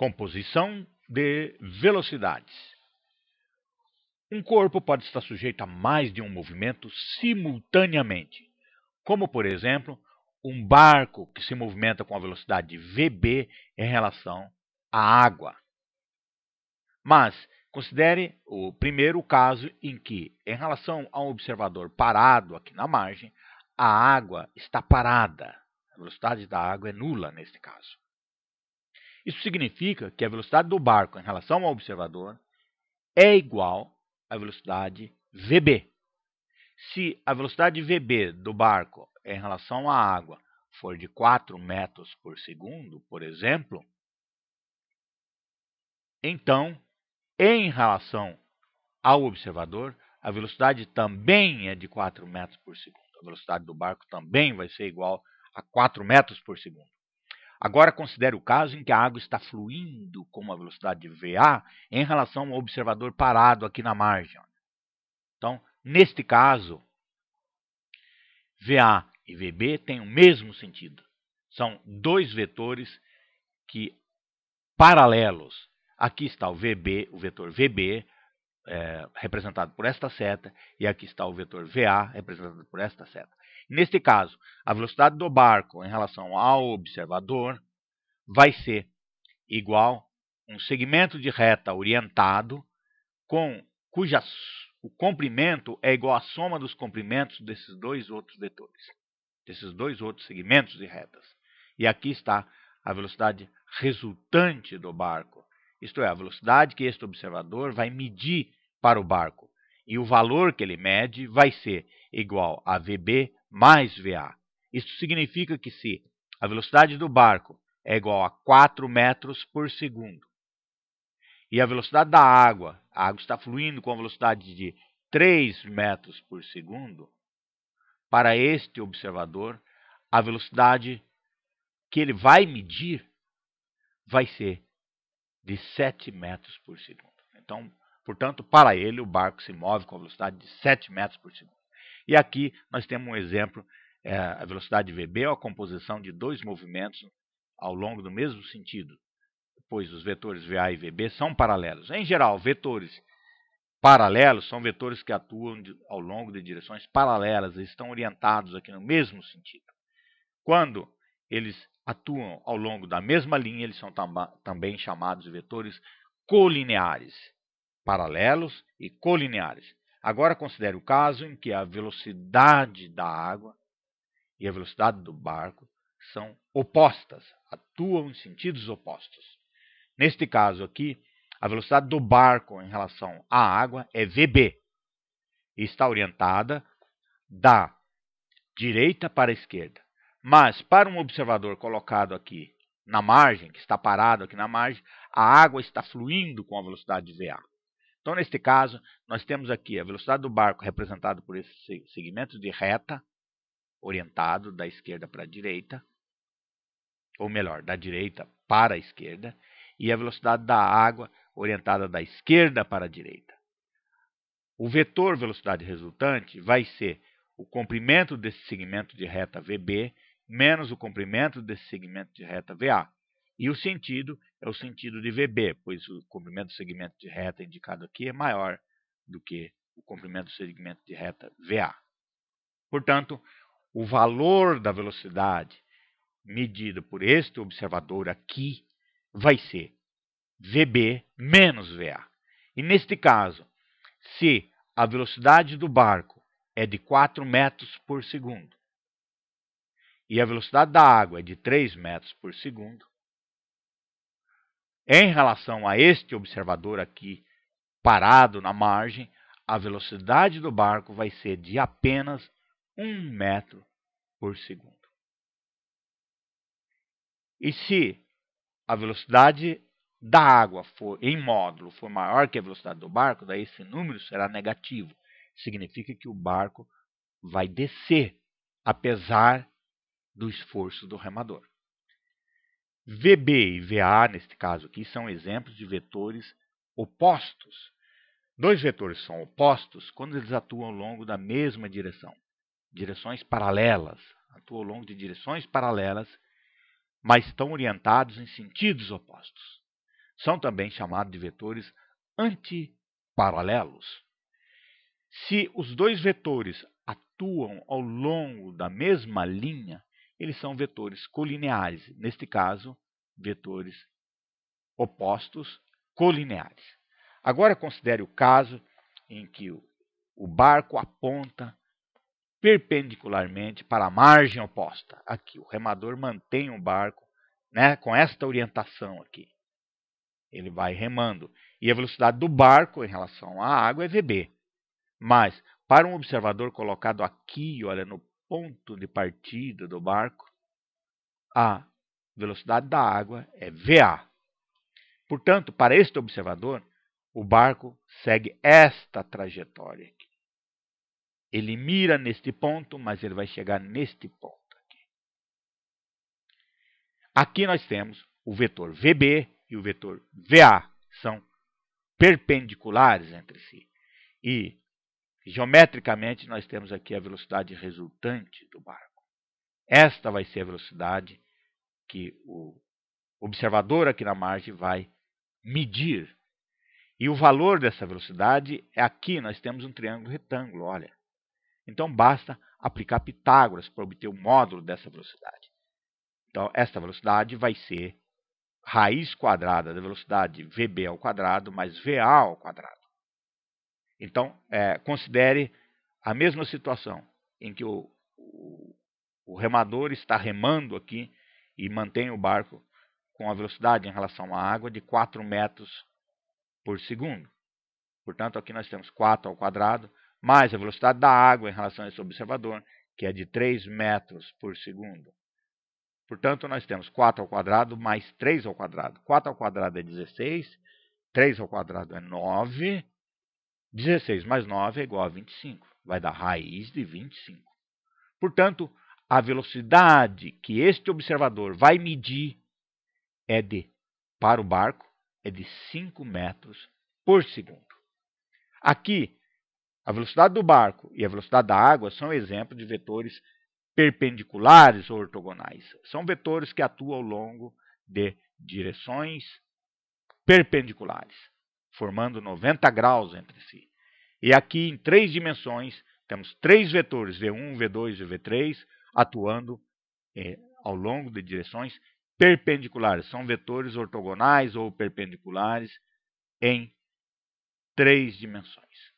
Composição de velocidades. Um corpo pode estar sujeito a mais de um movimento simultaneamente, como, por exemplo, um barco que se movimenta com a velocidade VB em relação à água. Mas considere primeiro o caso em que, em relação a um observador parado aqui na margem, a água está parada. A velocidade da água é nula neste caso. Isso significa que a velocidade do barco em relação ao observador é igual à velocidade VB. Se a velocidade VB do barco em relação à água for de 4 metros por segundo, por exemplo, então, em relação ao observador, a velocidade também é de 4 metros por segundo. A velocidade do barco também vai ser igual a 4 metros por segundo. Agora, considere o caso em que a água está fluindo com uma velocidade VA em relação ao observador parado aqui na margem. Então, neste caso, VA e VB têm o mesmo sentido. São dois vetores paralelos. Aqui está o VB, o vetor VB, representado por esta seta, e aqui está o vetor VA, representado por esta seta. Neste caso, a velocidade do barco em relação ao observador vai ser igual a um segmento de reta orientado o comprimento é igual à soma dos comprimentos desses dois outros vetores, desses dois outros segmentos de retas. E aqui está a velocidade resultante do barco, isto é, a velocidade que este observador vai medir para o barco. E o valor que ele mede vai ser igual a VB mais VA. Isso significa que se a velocidade do barco é igual a 4 metros por segundo, e a velocidade da água, a água está fluindo com a velocidade de 3 metros por segundo, para este observador, a velocidade que ele vai medir vai ser de 7 metros por segundo. Então, portanto, para ele, o barco se move com a velocidade de 7 metros por segundo. E aqui nós temos um exemplo, a velocidade VB é a composição de dois movimentos ao longo do mesmo sentido, pois os vetores VA e VB são paralelos. Em geral, vetores paralelos são vetores que atuam ao longo de direções paralelas e estão orientados aqui no mesmo sentido. Quando eles atuam ao longo da mesma linha, eles são também chamados de vetores colineares, paralelos e colineares. Agora considere o caso em que a velocidade da água e a velocidade do barco são opostas, atuam em sentidos opostos. Neste caso aqui, a velocidade do barco em relação à água é VB e está orientada da direita para a esquerda. Mas para um observador colocado aqui na margem, que está parado aqui na margem, a água está fluindo com a velocidade de VA. Então, neste caso, nós temos aqui a velocidade do barco representada por esse segmento de reta, orientado da esquerda para a direita, ou melhor, da direita para a esquerda, e a velocidade da água orientada da esquerda para a direita. O vetor velocidade resultante vai ser o comprimento desse segmento de reta VB menos o comprimento desse segmento de reta VA. E o sentido é o sentido de VB, pois o comprimento do segmento de reta indicado aqui é maior do que o comprimento do segmento de reta VA. Portanto, o valor da velocidade medido por este observador aqui vai ser VB menos VA. E neste caso, se a velocidade do barco é de 4 metros por segundo e a velocidade da água é de 3 metros por segundo, em relação a este observador aqui parado na margem, a velocidade do barco vai ser de apenas 1 metro por segundo. E se a velocidade da água em módulo for maior que a velocidade do barco, daí esse número será negativo. Significa que o barco vai descer, apesar do esforço do remador. VB e VA, neste caso aqui, são exemplos de vetores opostos. Dois vetores são opostos quando eles atuam ao longo da mesma direção. Direções paralelas. Atuam ao longo de direções paralelas, mas estão orientados em sentidos opostos. são também chamados de vetores antiparalelos. Se os dois vetores atuam ao longo da mesma linha, eles são vetores colineares. Neste caso, vetores opostos colineares. Agora considere o caso em que o barco aponta perpendicularmente para a margem oposta. Aqui, o remador mantém o barco, né, com esta orientação aqui. Ele vai remando. E a velocidade do barco em relação à água é VB. Mas, para um observador colocado aqui, olha, no ponto de partida do barco, a velocidade da água é VA. Portanto, para este observador, o barco segue esta trajetória aqui. Ele mira neste ponto, mas ele vai chegar neste ponto aqui. Aqui nós temos o vetor VB e o vetor VA. São perpendiculares entre si. E, geometricamente, nós temos aqui a velocidade resultante do barco. Esta vai ser a velocidade que o observador aqui na margem vai medir. E o valor dessa velocidade é aqui, nós temos um triângulo retângulo, olha. Então, basta aplicar Pitágoras para obter o módulo dessa velocidade. Então, esta velocidade vai ser raiz quadrada da velocidade VB ao quadrado mais VA ao quadrado. Então, considere a mesma situação em que o remador está remando aqui e mantém o barco com a velocidade em relação à água de 4 metros por segundo. Portanto, aqui nós temos 4 ao quadrado, mais a velocidade da água em relação a esse observador, que é de 3 metros por segundo. Portanto, nós temos 4 ao quadrado mais 3 ao quadrado. 4 ao quadrado é 16, 3 ao quadrado é 9, 16 mais 9 é igual a 25. Vai dar raiz de 25. Portanto, a velocidade que este observador vai medir para o barco, é de 5 metros por segundo. Aqui, a velocidade do barco e a velocidade da água são exemplos de vetores perpendiculares ou ortogonais. São vetores que atuam ao longo de direções perpendiculares, formando 90 graus entre si. E aqui, em 3 dimensões, temos 3 vetores, V1, V2 e V3, atuando ao longo de direções perpendiculares. São vetores ortogonais ou perpendiculares em 3 dimensões.